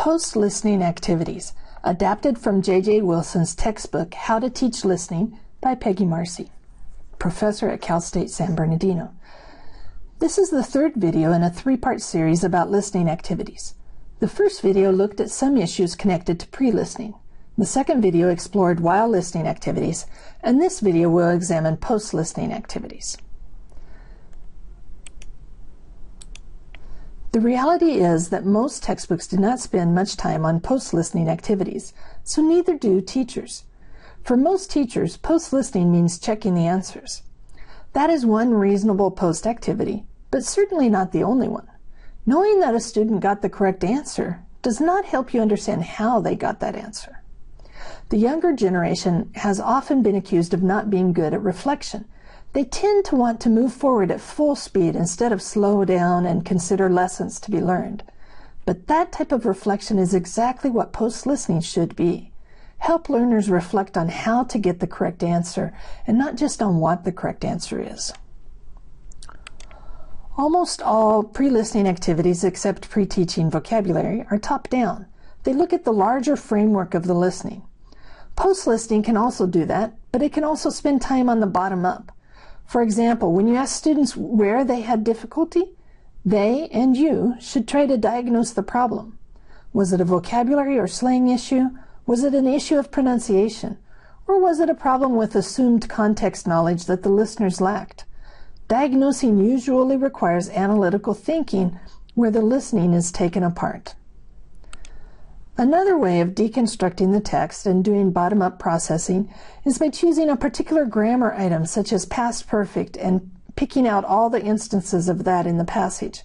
PostListening Activities, adapted from J.J. Wilson's textbook, How to Teach Listening by Peggy Marcy, professor at Cal State San Bernardino. This is the third video in a three-part series about listening activities. The first video looked at some issues connected to pre-listening. The second video explored while listening activities, and this video will examine post-listening activities. The reality is that most textbooks do not spend much time on post-listening activities, so neither do teachers. For most teachers, post-listening means checking the answers. That is one reasonable post-activity, but certainly not the only one. Knowing that a student got the correct answer does not help you understand how they got that answer. The younger generation has often been accused of not being good at reflection. They tend to want to move forward at full speed instead of slow down and consider lessons to be learned. But that type of reflection is exactly what post-listening should be. Help learners reflect on how to get the correct answer and not just on what the correct answer is. Almost all pre-listening activities except pre-teaching vocabulary are top-down. They look at the larger framework of the listening. Post-listening can also do that, but it can also spend time on the bottom-up. For example, when you ask students where they had difficulty, they and you should try to diagnose the problem. Was it a vocabulary or slang issue? Was it an issue of pronunciation? Or was it a problem with assumed context knowledge that the listeners lacked? Diagnosing usually requires analytical thinking where the listening is taken apart. Another way of deconstructing the text and doing bottom-up processing is by choosing a particular grammar item such as past perfect and picking out all the instances of that in the passage.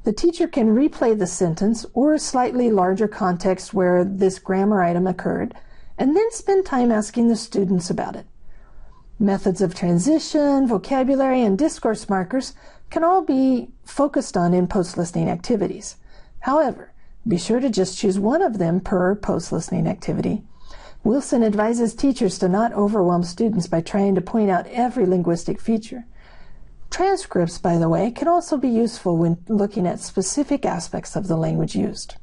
The teacher can replay the sentence or a slightly larger context where this grammar item occurred and then spend time asking the students about it. Methods of transition, vocabulary, and discourse markers can all be focused on in post-listening activities. However, be sure to just choose one of them per post-listening activity. Wilson advises teachers to not overwhelm students by trying to point out every linguistic feature. Transcripts, by the way, can also be useful when looking at specific aspects of the language used.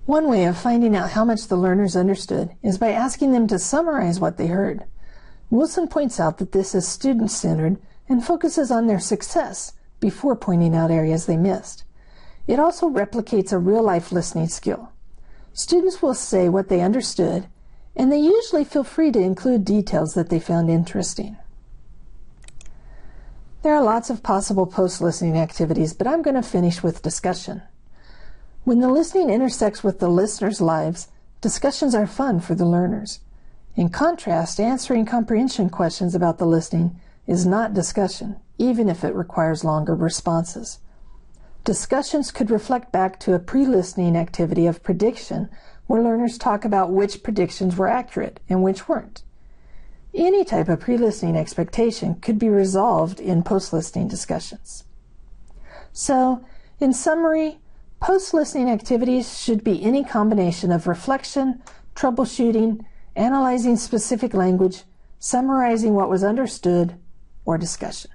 One way of finding out how much the learners understood is by asking them to summarize what they heard. Wilson points out that this is student-centered and focuses on their success before pointing out areas they missed. It also replicates a real-life listening skill. Students will say what they understood, and they usually feel free to include details that they found interesting. There are lots of possible post-listening activities, but I'm going to finish with discussion. When the listening intersects with the listeners' lives, discussions are fun for the learners. In contrast, answering comprehension questions about the listening is not discussion, even if it requires longer responses. Discussions could reflect back to a pre-listening activity of prediction, where learners talk about which predictions were accurate and which weren't. Any type of pre-listening expectation could be resolved in post-listening discussions. So, in summary, post-listening activities should be any combination of reflection, troubleshooting, analyzing specific language, summarizing what was understood, or discussion.